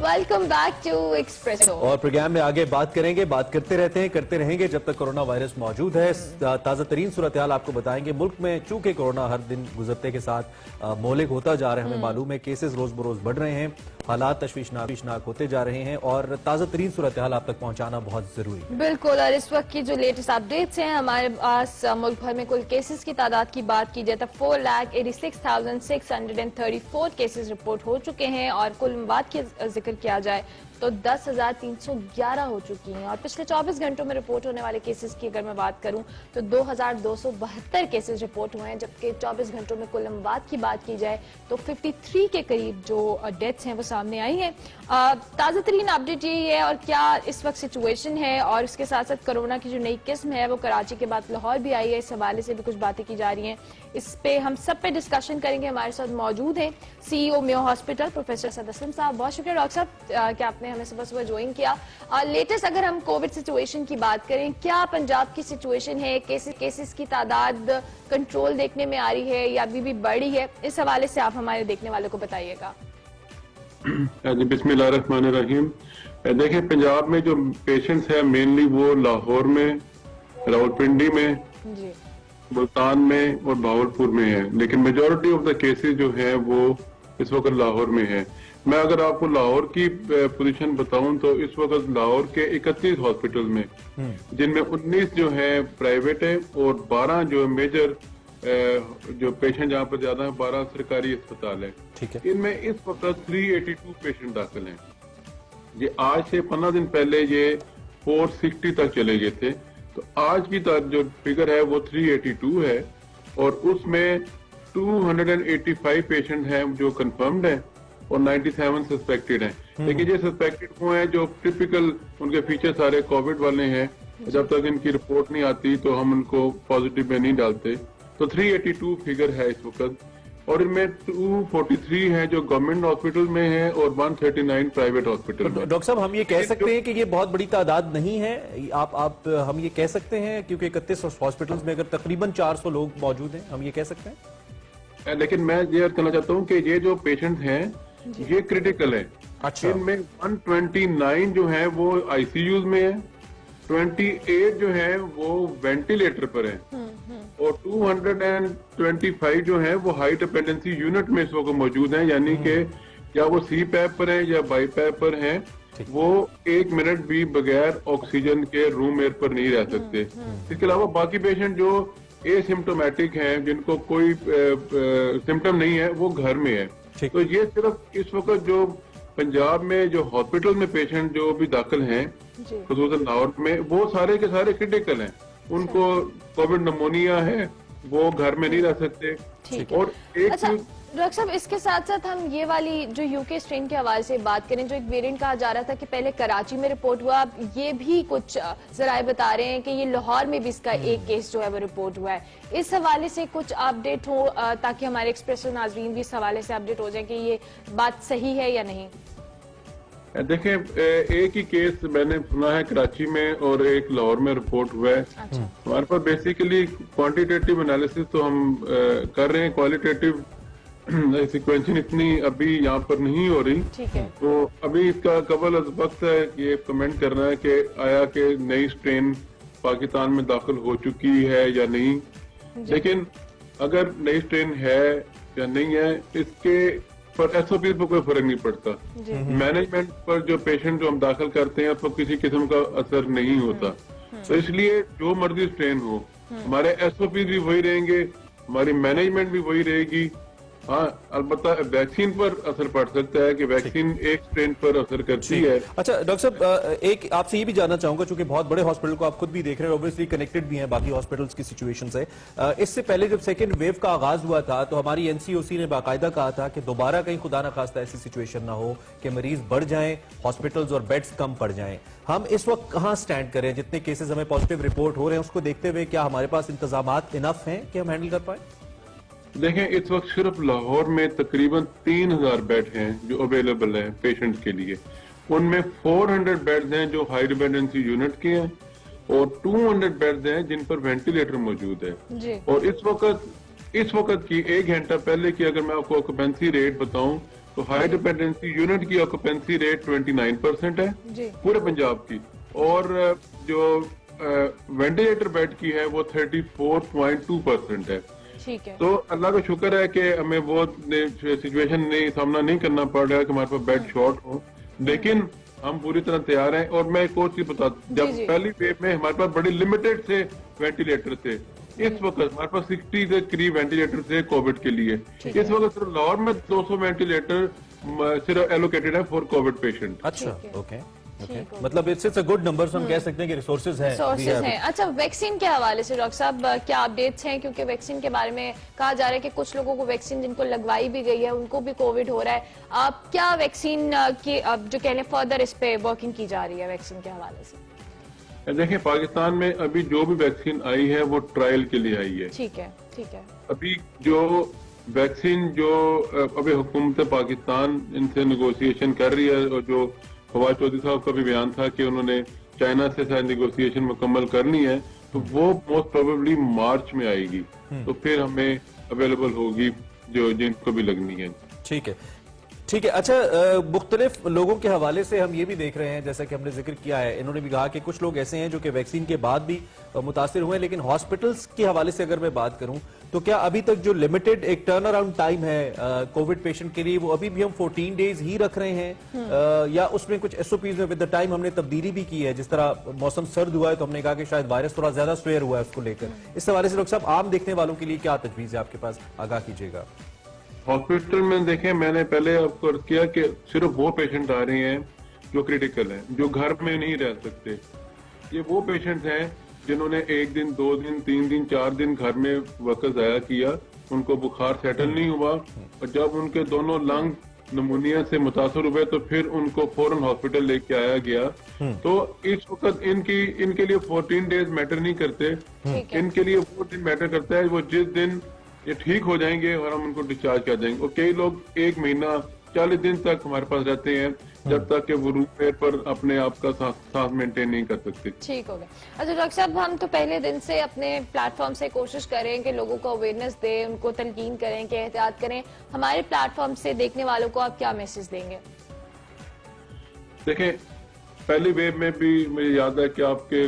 Welcome back to Expresso. और program में आगे बात करेंगे, बात करते रहते हैं, करते रहेंगे जब तक कोरोना वायरस मौजूद है। ताज़ा तरीन सूरत हाल आपको बताएंगे। मुल्क में चूंकि कोरोना हर दिन गुजरते के साथ मोहलिक होता जा रहा है, हमें मालूम है केसेस रोज बरोज बढ़ रहे हैं, हालात तशवीशनाक होते जा रहे हैं और ताज़ा तरीन सूरत हाल आप तक पहुंचाना बहुत जरूरी है। बिल्कुल, और इस वक्त की जो लेटेस्ट अपडेट्स हैं हमारे पास, मुल्क भर में कुल केसेस की तादाद की बात की जाए तो 4,86,634 केसेस रिपोर्ट हो चुके हैं और कुल अमवात की जिक्र किया जाए तो 10,311 हो चुकी हैं। और पिछले 24 घंटों में रिपोर्ट होने वाले केसेस की अगर मैं बात करूं तो 2,272 केसेस रिपोर्ट हुए हैं, जबकि 24 घंटों में कुल अमवात की बात की जाए तो 53 के करीब जो डेथ्स हैं वो सामने आई हैं। ताज़ा तरीन अपडेट यही है और क्या इस वक्त सिचुएशन है, और इसके साथ साथ कोरोना की जो नई किस्म है वो कराची के बाद लाहौर भी आई है, इस हवाले से भी कुछ बातें की जा रही हैं। इस पे हम सब पे डिस्कशन करेंगे। हमारे साथ मौजूद हैं CEO Mayo hospital professor Asad Aslam साहब। बहुत शुक्रिया डॉक्टर साहब कि आपने हमें सुबह सुबह ज्वाइन किया। लेटेस्ट अगर हम कोविड सिचुएशन की बात करें, क्या पंजाब की सिचुएशन है, केसेस की तादाद कंट्रोल देखने में आ रही है या अभी भी बढ़ी है, इस हवाले से आप हमारे देखने वालों को बताइएगा। बिस्मिल्लाहिर्रहमानिर्रहीम। देखिए, पंजाब में जो पेशेंट्स हैं मेनली वो लाहौर में, रावलपिंडी में, जी, मुल्तान में और भावलपुर में है, लेकिन मेजॉरिटी ऑफ द केसेस जो है वो इस वक्त लाहौर में है। मैं अगर आपको लाहौर की पोजीशन बताऊं तो इस वक्त लाहौर के 31 हॉस्पिटल में, जिनमें 19 जो है प्राइवेट है और 12 जो मेजर जो पेशेंट जहाँ पर ज्यादा है 12 सरकारी अस्पताल है। ठीक है। इनमें इस वक्त 382 पेशेंट दाखिल हैं। ये आज से 15 दिन पहले ये 460 तक चले गए थे, तो आज की जो फिगर है वो 382 है और उसमें 285 पेशेंट हैं जो कंफर्म्ड हैं और 97 सस्पेक्टेड हैं। लेकिन ये सस्पेक्टेड वो हैं जो टिपिकल उनके फीचर सारे कोविड वाले हैं, जब तक इनकी रिपोर्ट नहीं आती तो हम उनको पॉजिटिव में नहीं डालते। तो 382 फिगर है इस वक्त, और इनमें 243 हैं जो गवर्नमेंट हॉस्पिटल में है और 139 प्राइवेट हॉस्पिटल में। डॉक्टर साहब, हम ये कह सकते हैं कि ये बहुत बड़ी तादाद नहीं है, आप हम ये कह सकते हैं क्योंकि 31 हॉस्पिटल्स में अगर तकरीबन 400 लोग मौजूद हैं, हम ये कह सकते हैं। लेकिन मैं ये कहना चाहता हूँ कि ये जो पेशेंट हैं ये क्रिटिकल है। अच्छा। इनमें 129 जो है वो आईसीयूज में है, 28 जो है वो वेंटिलेटर पर है और 225 जो है वो हाई डिपेंडेंसी यूनिट में इस वक्त मौजूद हैं, यानी कि या वो सी पैप पर है या बाई पैप पर हैं, वो 1 मिनट भी बगैर ऑक्सीजन के रूम एयर पर नहीं रह सकते। इसके अलावा बाकी पेशेंट जो एसिम्टोमेटिक हैं, जिनको कोई सिम्टम नहीं है, वो घर में है। तो ये सिर्फ इस वक्त जो पंजाब में जो हॉस्पिटल में पेशेंट जो भी दाखिल हैं खसूसन लाहौर में, वो सारे के सारे क्रिटिकल हैं। उनको कोविड निमोनिया है, वो घर में नहीं रह सकते। और एक अच्छा डॉक्टर साहब, इसके साथ साथ हम ये वाली जो यूके स्ट्रेन के हवाले से बात करें, जो एक वेरिएंट कहा जा रहा था कि पहले कराची में रिपोर्ट हुआ, अब ये भी कुछ जराए बता रहे हैं कि ये लाहौर में भी इसका एक केस जो है वो रिपोर्ट हुआ है। इस हवाले से कुछ अपडेट हो ताकि हमारे एक्सप्रेसो नाजरीन भी इस हवाले से अपडेट हो जाए कि ये बात सही है या नहीं। देखें, एक ही केस मैंने सुना है कराची में और एक लाहौर में रिपोर्ट हुआ है। हमारे पास बेसिकली क्वांटिटेटिव एनालिसिस तो हम कर रहे हैं, क्वालिटेटिव सिक्वेंसिंग इतनी अभी यहाँ पर नहीं हो रही। ठीक है। तो अभी इसका कबल वक्त है ये कमेंट करना है कि आया कि नई स्ट्रेन पाकिस्तान में दाखिल हो चुकी है या नहीं। लेकिन अगर नई स्ट्रेन है या नहीं है, इसके पर एसओपी पर कोई फर्क नहीं पड़ता। मैनेजमेंट पर जो पेशेंट जो हम दाखिल करते हैं उस पर किसी किस्म का असर नहीं होता। तो इसलिए जो मर्जी स्ट्रेन हो, हमारे एसओपी भी वही रहेंगे, हमारी मैनेजमेंट भी वही रहेगी। हाँ, अलबत्ता वैक्सीन पर असर पड़ सकता है कि वैक्सीन एक स्ट्रेन पर असर करती है। अच्छा डॉक्टर साहब, एक आपसे ये भी जानना चाहूंगा, चूंकि बहुत बड़े हॉस्पिटल को आप खुद भी देख रहे हैं, ऑब्वियसली कनेक्टेड भी हैं बाकी हॉस्पिटल्स की सिचुएशन से। इससे पहले जब सेकेंड वेव का आगाज हुआ था तो हमारी एनसीओसी ने बाकायदा कहा था कि दोबारा कहीं खुदा न खास्ता ऐसी सिचुएशन ना हो कि मरीज बढ़ जाएं, हॉस्पिटल्स और बेड्स कम पड़ जाएं। हम इस वक्त कहां स्टैंड करें? जितने केसेस हमें पॉजिटिव रिपोर्ट हो रहे हैं उसको देखते हुए क्या हमारे पास इंतजामात इनफ हैं कि हम हैंडल कर पाए? देखें, इस वक्त सिर्फ लाहौर में तकरीबन 3000 बेड हैं जो अवेलेबल हैं पेशेंट्स के लिए। उनमें 400 बेड्स हैं जो हाई डिपेंडेंसी यूनिट के हैं और 200 बेड्स हैं जिन पर वेंटिलेटर मौजूद है। और इस वक्त की 1 घंटा पहले की अगर मैं आपको ऑक्यूपेंसी रेट बताऊं तो تو ہائی ڈپینڈنسی یونٹ کی آکوپینسی ریٹ 29% ہے جی پورے پنجاب کی, اور جو وینٹیلیٹر بیڈ کی ہے وہ 34.2% ہے. ٹھیک ہے. تو اللہ کا شکر ہے کہ ہمیں وہ سچویشن سامنا نہیں کرنا پڑ رہا ہے کہ ہمارے پاس بیڈ شارٹ ہو, لیکن ہم پوری طرح تیار ہیں. اور میں ایک اور چیز بتا دوں, جب پہلی ویو میں ہمارے پاس بڑے لمیٹڈ سے وینٹیلیٹر تھے, اس وقت ہمارے پاس 60 کے قریب وینٹیلیٹر تھے کووڈ کے لیے. اس وقت صرف لاہور میں 200 وینٹیلیٹر صرف ایلوکیٹڈ ہے فور کووڈ پیشنٹ. اچھا, اوکے, مطلب اٹس اے گڈ نمبرز, ہم کہہ سکتے ہیں کہ ریسورسز ہیں. اچھا, ویکسین کے حوالے سے ڈاکٹر صاحب کیا اپڈیٹس ہیں؟ کیونکہ ویکسین کے بارے میں کہا جا رہا ہے کہ کچھ لوگوں کو ویکسین جن کو لگوائی بھی گئی ہے ان کو بھی کووڈ ہو رہا ہے. آپ کیا ویکسین کی جو کہہ لیں فردر اس پہ ورکنگ کی جا رہی ہے ویکسین کے حوالے سے؟ دیکھیں, پاکستان میں ابھی جو بھی ویکسین آئی ہے وہ ٹرائل کے لیے آئی ہے. ٹھیک ہے, ٹھیک ہے. ابھی جو ویکسین جو ابھی حکومت پاکستان ان سے نیگوسیشن کر رہی ہے, اور جو فواد چودھری صاحب کا بھی بیان تھا کہ انہوں نے چائنا سے شاید نیگوسیشن مکمل کرنی ہے, تو وہ موسٹ پروبیبلی مارچ میں آئے گی, تو پھر ہمیں اویلیبل ہوگی جو جن کو بھی لگنی ہے. ٹھیک ہے, ٹھیک ہے. اچھا, مختلف لوگوں کے حوالے سے ہم یہ بھی دیکھ رہے ہیں, جیسا کہ ہم نے ذکر کیا ہے, انہوں نے بھی کہا کہ کچھ لوگ ایسے ہیں جو کہ ویکسین کے بعد بھی متاثر ہوئے ہیں, لیکن ہاسپٹلز کے حوالے سے اگر میں بات کروں تو کیا ابھی تک جو لمیٹڈ ایک ٹرن اراؤنڈ ٹائم ہے کووڈ پیشنٹ کے لیے وہ ابھی بھی ہم 14 ڈیز ہی رکھ رہے ہیں, یا اس میں کچھ ایس او پیز میں ود دا ٹائم ہم نے تبدیلی بھی کی ہے؟ جس طرح موسم سرد ہوا ہے تو ہم نے کہا کہ شاید وائرس تھوڑا زیادہ سویئر ہوا ہے اس کو لے کر. اس حوالے سے ڈاکٹر صاحب عام دیکھنے والوں کے لیے کیا تجویز ہے آپ کے پاس, آگاہ کیجیے گا. ہاسپٹل میں دیکھیں, میں نے پہلے آپ کو عرض کیا کہ صرف وہ پیشنٹ آ رہے ہیں جو کریٹیکل ہیں, جو گھر میں نہیں رہ سکتے. یہ وہ پیشنٹ ہیں جنہوں نے 1 دن 2 دن 3 دن 4 دن گھر میں وقت ضائع کیا, ان کو بخار سیٹل نہیں ہوا, اور جب ان کے دونوں لنگ نمونیا سے متاثر ہوئے تو پھر ان کو فوراً ہاسپٹل لے کے آیا گیا. تو اس وقت ان کے لیے 14 ڈیز میٹر نہیں کرتے, ان کے لیے وہ دن میٹر کرتا ہے وہ جس دن یہ ٹھیک ہو جائیں گے اور ہم ان کو ڈسچارج کر دیں گے. اور کئی لوگ 1 مہینہ 40 دن تک ہمارے پاس رہتے ہیں جب تک کہ وہ روم پیر پر اپنے آپ کا سانس مینٹین نہیں کر سکتے. ٹھیک ہو گیا. اچھا ڈاکٹر صاحب, ہم تو پہلے دن سے اپنے پلیٹ فارم سے کوشش کریں کہ لوگوں کو اویئرنیس دیں, ان کو تلقین کریں کہ احتیاط کریں. ہمارے پلیٹ فارم سے دیکھنے والوں کو آپ کیا میسج دیں گے؟ دیکھیں, پہلی ویو میں بھی مجھے یاد ہے کہ آپ کے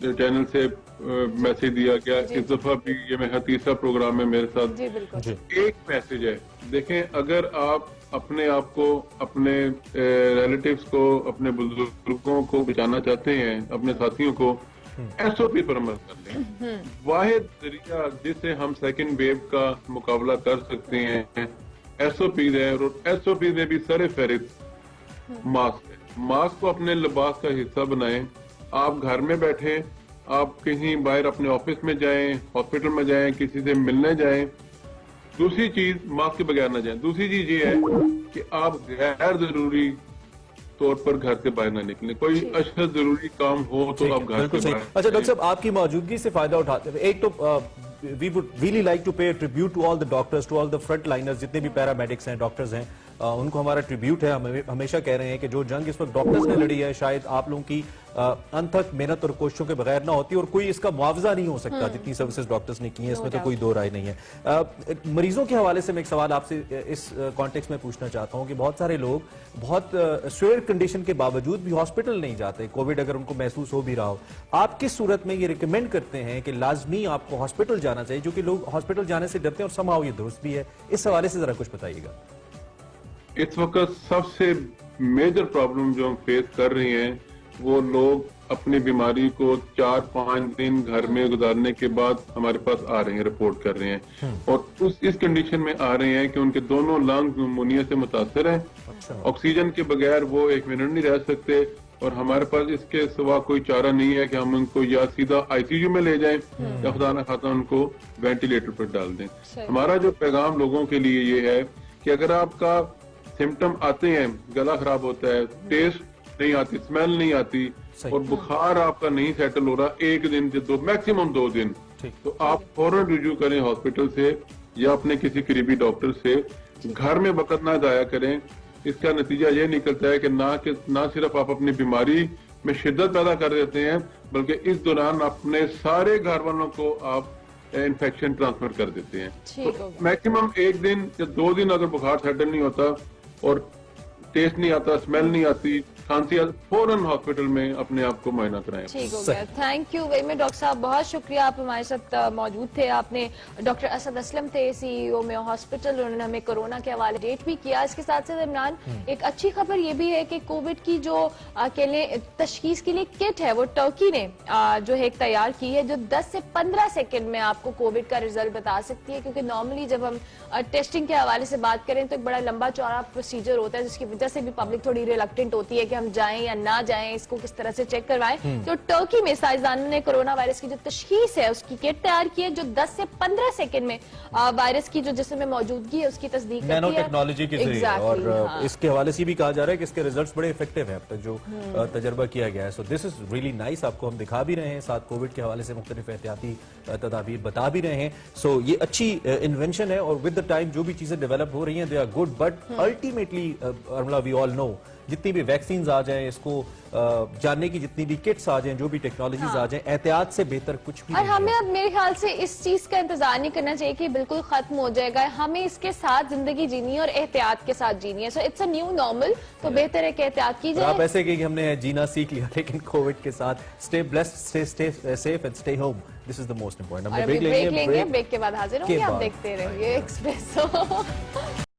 چینل سے میسج دیا گیا, اس دفعہ بھی یہ میرا تیسرا پروگرام ہے میرے ساتھ. جی بالکل. ایک میسج ہے, دیکھیں اگر آپ اپنے آپ کو, اپنے ریلیٹیوز کو, اپنے بزرگوں کو بچانا چاہتے ہیں, اپنے ساتھیوں کو, ایس او پی پر عمل کر لیں. واحد ذریعہ جس سے ہم سیکنڈ ویو کا مقابلہ کر سکتے ہیں ایس او پی ہے, اور ایس او پی میں بھی سر فہرست ماسک ہے. ماسک کو اپنے لباس کا حصہ بنائیں. آپ گھر میں بیٹھیں, آپ کہیں باہر اپنے آفس میں جائیں, ہاسپٹل میں جائیں, کسی سے ملنے جائیں, دوسری چیز ماسک کے بغیر نہ جائیں. دوسری چیز یہ ہے کہ آپ غیر ضروری طور پر گھر سے باہر نہ نکلیں. کوئی اشد ضروری کام ہو تو آپ گھر سے باہر. اچھا ڈاکٹر صاحب, آپ کی موجودگی سے فائدہ اٹھاتے ہوئے, ایک تو we would really like to pay a tribute to all the doctors, to all the front liners, جتنے بھی پیرامیڈکس ہیں, ڈاکٹرز ہیں, ان کو ہمارا ٹریبیوٹ ہے. ہم ہمیشہ کہہ رہے ہیں کہ جو جنگ اس وقت ڈاکٹرز نے لڑی ہے شاید آپ لوگوں کی انتھک محنت اور کوششوں کے بغیر نہ ہوتی, اور کوئی اس کا معاوضہ نہیں ہو سکتا جتنی سروسز ڈاکٹرز نے کی ہیں, اس میں تو کوئی دو رائے نہیں ہے. مریضوں کے حوالے سے میں ایک سوال آپ سے اس کانٹیکس میں پوچھنا چاہتا ہوں کہ بہت سارے لوگ بہت سویئر کنڈیشن کے باوجود بھی ہاسپٹل نہیں جاتے, کووڈ اگر ان کو محسوس ہو بھی رہا ہو. آپ کس صورت میں یہ ریکمینڈ کرتے ہیں کہ لازمی آپ کو ہاسپٹل جانا چاہیے, جو کہ لوگ ہاسپٹل جانے سے ڈرتے ہیں اور somehow یہ درست بھی ہے؟ اس حوالے سے ذرا کچھ بتائیے گا. اس وقت سب سے میجر پرابلم جو ہم فیس کر رہے ہیں وہ لوگ اپنی بیماری کو 4-5 دن گھر میں گزارنے کے بعد ہمارے پاس آ رہے ہیں, رپورٹ کر رہے ہیں, اور اس کنڈیشن میں آ رہے ہیں کہ ان کے دونوں لنگ نمونیا سے متاثر ہیں. آکسیجن کے بغیر وہ 1 منٹ نہیں رہ سکتے, اور ہمارے پاس اس کے سوا کوئی چارہ نہیں ہے کہ ہم ان کو یا سیدھا آئی سی یو میں لے جائیں یا خدا نہ خواستہ ان کو وینٹیلیٹر پر ڈال دیں. ہمارا جو پیغام لوگوں کے لیے یہ ہے کہ اگر آپ کا سمٹم آتے ہیں, گلا خراب ہوتا ہے, ٹیسٹ نہیں آتی, اسمیل نہیں آتی, اور بخار آپ کا نہیں سیٹل ہو رہا 1 دن سے 2 میکسیمم 2 دن, تو آپ فوراً رجوع کریں ہاسپٹل سے یا اپنے کسی قریبی ڈاکٹر سے. گھر میں وقت نہ ضائع کریں. اس کا نتیجہ یہ نکلتا ہے کہ نہ صرف آپ اپنی بیماری میں شدت پیدا کر دیتے ہیں, بلکہ اس دوران اپنے سارے گھر والوں کو آپ इन्फेक्शन ट्रांसफर कर देते हैं। ठीक हो गया। मैक्सिमम 1 दिन या 2 दिन अगर बुखार सेटल नहीं होता और टेस्ट नहीं आता, स्मेल नहीं आती, खांसी आती, फौरन हॉस्पिटल में अपने आप को मुआयना कराएं। ठीक हो गया। Thank you very much doctor साहब, बहुत शुक्रिया, आप हमारे साथ मौजूद थे। आपने डॉक्टर असद असलम थे, CEO में हॉस्पिटल, उन्होंने हमें कोरोना के हवाले डेट भी किया। इसके साथ साथ इमरान, एक अच्छी खबर ये भी है कि कोविड की जो तशखीस के लिए किट है वो टर्की ने जो है तैयार की है, जो 10 से 15 सेकंड में आपको कोविड का रिजल्ट बता सकती है। क्योंकि नॉर्मली जब हम टेस्टिंग के हवाले से बात करें तो एक बड़ा लंबा चौड़ा प्रोसीजर होता है, जिसकी वजह से भी पब्लिक थोड़ी रिलक्टेंट होती है कि हम जाएं या ना जाएं, इसको किस तरह से चेक करवाएं। तो टर्की में साइंसदानों ने कोरोना वायरस की जो तशखीस है उसकी किट तैयार की है, जो 10 से 15 सेकंड में वायरस की जो जिस्म में मौजूदगी है उसकी तस्दीक करती है, नैनो टेक्नोलॉजी के जरिए। Exactly, और हाँ। इसके हवाले से भी कहा जा रहा है कि इसके रिजल्ट्स बड़े इफेक्टिव हैं अब तक जो तजर्बा किया गया है। So this is really nice, आपको हम दिखा भी रहे हैं, साथ कोविड के हवाले से मुख्तलिफ एहतियाती तदाबीर बता भी रहे हैं। सो ये अच्छी इन्वेंशन है और विद द टाइम जो भी चीजें डेवलप हो रही हैं they are good, but ultimately we all know जितनी भी वैक्सीन आ जाएं, इसको जानने की जितनी भी किट्स आ जाएं, जो भी टेक्नोलॉजीज आ जाएं, एहतियात से बेहतर कुछ भी और नहीं हमें है। अब मेरे ख्याल से इस चीज का इंतजार नहीं करना चाहिए कि बिल्कुल खत्म हो जाएगा, हमें इसके साथ जिंदगी जीनी है और एहतियात के साथ जीनी है। So it's a new normal, तो बेहतर है कि एहतियात की और आप जाए। ऐसे कि हमने जीना सीख लिया, लेकिन कोविड के साथ stay blessed, stay safe and stay home, this is the most important. और अभी ब्रेक लेंगे, ब्रेक के बाद हाजिर होंगे, के आप बाद। देखते रहिए एक्सप्रेसो।